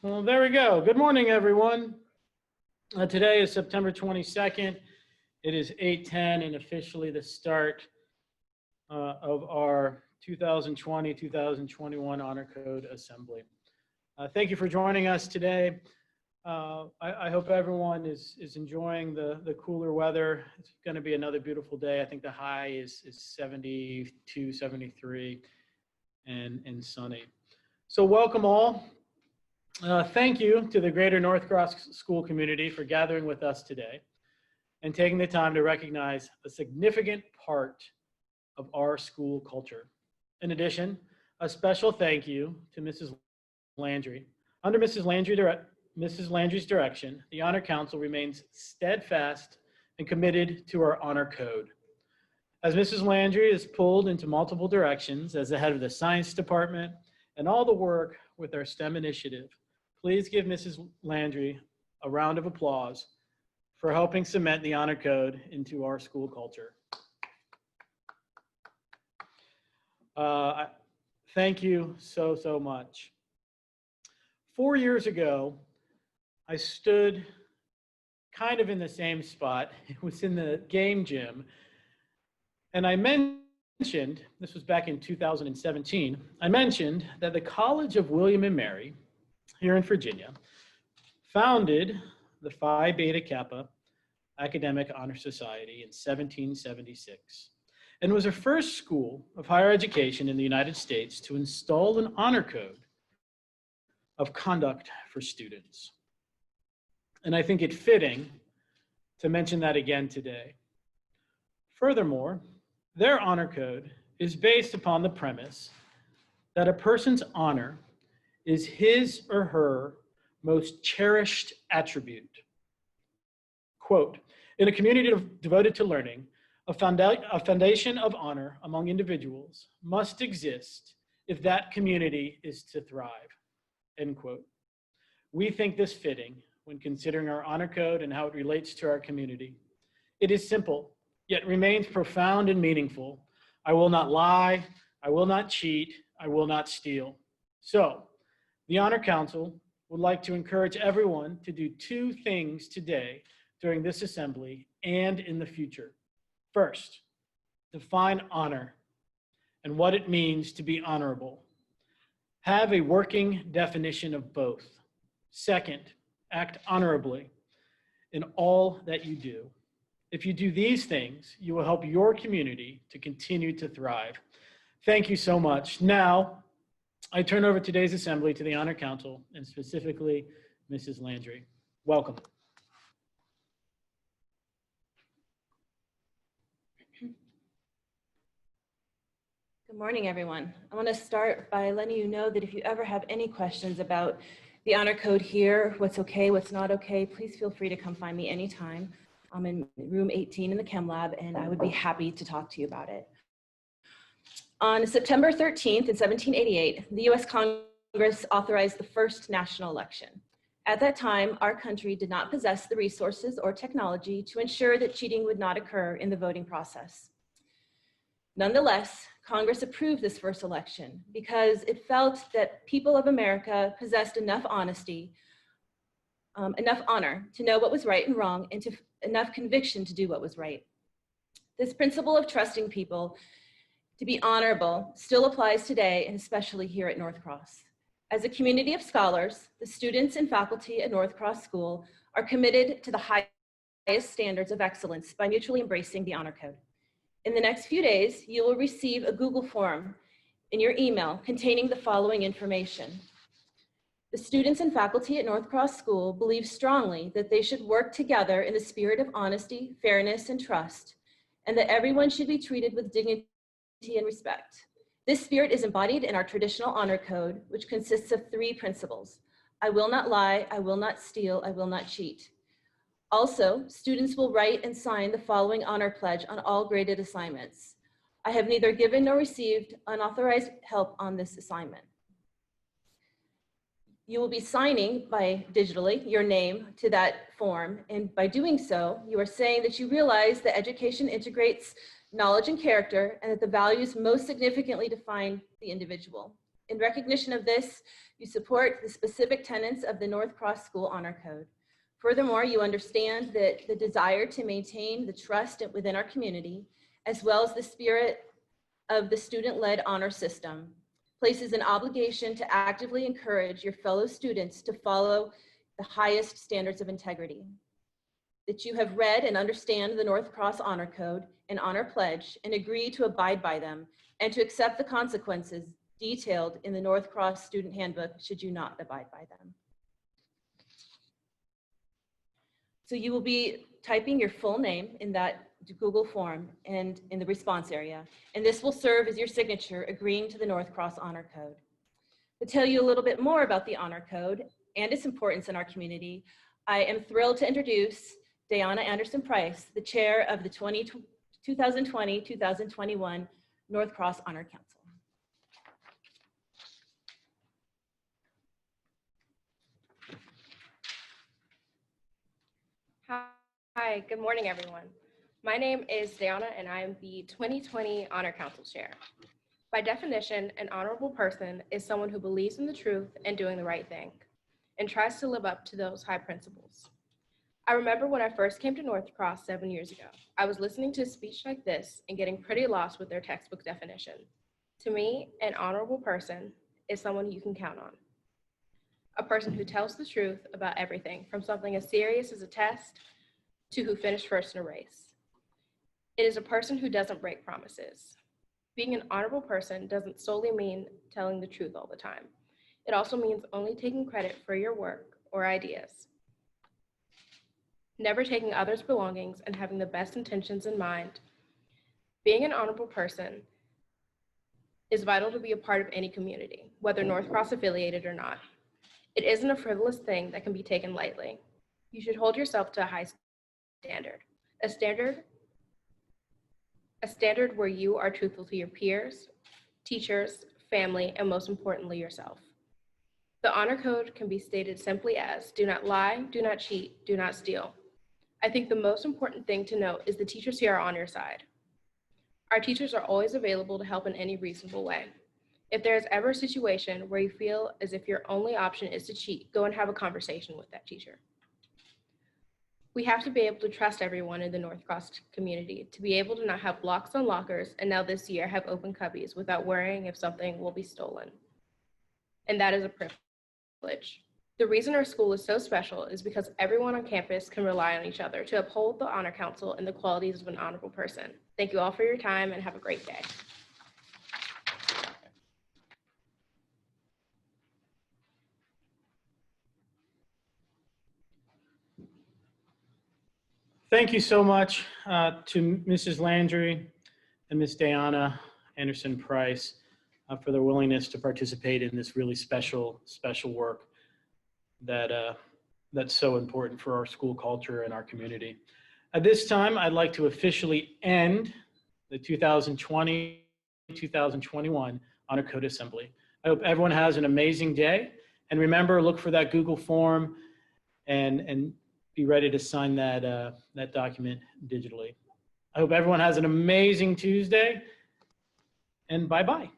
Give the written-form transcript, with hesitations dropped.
Well, there we go. Good morning, everyone. Today is September 22nd. It is 8:10 and officially the start of our 2020-2021 Honor Code Assembly. Thank you for joining us today. I hope everyone is enjoying the cooler weather. It's going to be another beautiful day. I think the high is 72, 73, and sunny. So welcome all. Thank you to the Greater North Cross School community for gathering with us today and taking the time to recognize a significant part of our school culture. In addition, a special thank you to Mrs. Landry. Under Mrs. Landry's direction, the Honor Council remains steadfast and committed to our honor code. As Mrs. Landry is pulled into multiple directions as the head of the science department and all the work with our STEM initiative, please give Mrs. Landry a round of applause for helping cement the honor code into our school culture. Thank you so much. 4 years ago, I stood kind of in the same spot. It was in the game gym. And I mentioned, this was back in 2017, I mentioned that the College of William and Mary here in Virginia founded the Phi Beta Kappa Academic Honor Society in 1776 and was the first school of higher education in the United States to install an honor code of conduct for students. And I think it fitting to mention that again today. Furthermore, their honor code is based upon the premise that a person's honor is his or her most cherished attribute. Quote, in a community devoted to learning, a foundation of honor among individuals must exist if that community is to thrive, end quote. We think this fitting when considering our honor code and how it relates to our community. It is simple, yet remains profound and meaningful. I will not lie, I will not cheat, I will not steal. So, the Honor Council would like to encourage everyone to do two things today during this assembly and in the future. First, define honor and what it means to be honorable. Have a working definition of both. Second, act honorably in all that you do. If you do these things, you will help your community to continue to thrive. Thank you so much. Now, I turn over today's assembly to the Honor Council and specifically Mrs. Landry. Welcome. Good morning, everyone. I want to start by letting you know that if you ever have any questions about the honor code here, what's okay, what's not okay, please feel free to come find me anytime. I'm in room 18 in the chem lab, and I would be happy to talk to you about it. On September 13th in 1788, the US Congress authorized the first national election. At that time, our country did not possess the resources or technology to ensure that cheating would not occur in the voting process. Nonetheless, Congress approved this first election because it felt that people of America possessed enough honesty, enough honor to know what was right and wrong, and enough conviction to do what was right. This principle of trusting people to be honorable still applies today, and especially here at North Cross. As a community of scholars, the students and faculty at North Cross School are committed to the highest standards of excellence by mutually embracing the honor code. In the next few days, you will receive a Google form in your email containing the following information. The students and faculty at North Cross School believe strongly that they should work together in the spirit of honesty, fairness, and trust, and that everyone should be treated with dignity and respect. This spirit is embodied in our traditional honor code, which consists of 3 principles. I will not lie, I will not steal, I will not cheat. Also, students will write and sign the following honor pledge on all graded assignments. I have neither given nor received unauthorized help on this assignment. You will be signing digitally your name to that form, and by doing so, you are saying that you realize that education integrates knowledge and character, and that the values most significantly define the individual. In recognition of this, you support the specific tenets of the North Cross School Honor Code. Furthermore, you understand that the desire to maintain the trust within our community, as well as the spirit of the student-led honor system, places an obligation to actively encourage your fellow students to follow the highest standards of integrity. That you have read and understand the North Cross Honor Code and Honor Pledge and agree to abide by them and to accept the consequences detailed in the North Cross Student Handbook should you not abide by them. So you will be typing your full name in that Google form and in the response area, and this will serve as your signature agreeing to the North Cross Honor Code. To tell you a little bit more about the Honor Code and its importance in our community, I am thrilled to introduce Dayanna Anderson-Pryce, the chair of the 2020-2021 North Cross Honor Council. Hi, good morning, everyone. My name is Dayanna, and I am the 2020 Honor Council Chair. By definition, an honorable person is someone who believes in the truth and doing the right thing, and tries to live up to those high principles. I remember when I first came to North Cross 7 years ago, I was listening to a speech like this and getting pretty lost with their textbook definition. To me, an honorable person is someone you can count on. A person who tells the truth about everything, from something as serious as a test to who finished first in a race. It is a person who doesn't break promises. Being an honorable person doesn't solely mean telling the truth all the time. It also means only taking credit for your work or ideas. Never taking others' belongings and having the best intentions in mind. Being an honorable person is vital to be a part of any community, whether North Cross affiliated or not. It isn't a frivolous thing that can be taken lightly. You should hold yourself to a high standard, a standard where you are truthful to your peers, teachers, family, and most importantly, yourself. The honor code can be stated simply as, do not lie, do not cheat, do not steal. I think the most important thing to note is the teachers here are on your side. Our teachers are always available to help in any reasonable way. If there is ever a situation where you feel as if your only option is to cheat, go and have a conversation with that teacher. We have to be able to trust everyone in the North Cross community, to be able to not have locks on lockers, and now this year have open cubbies without worrying if something will be stolen. And that is a privilege. The reason our school is so special is because everyone on campus can rely on each other to uphold the Honor Council and the qualities of an honorable person. Thank you all for your time and have a great day. Thank you so much to Mrs. Landry and Ms. Dayanna Anderson-Pryce for their willingness to participate in this really special work that's so important for our school culture and our community. At this time, I'd like to officially end the 2020-2021 Honor Code Assembly. I hope everyone has an amazing day. And remember, look for that Google form and be ready to sign that document digitally. I hope everyone has an amazing Tuesday, and bye-bye.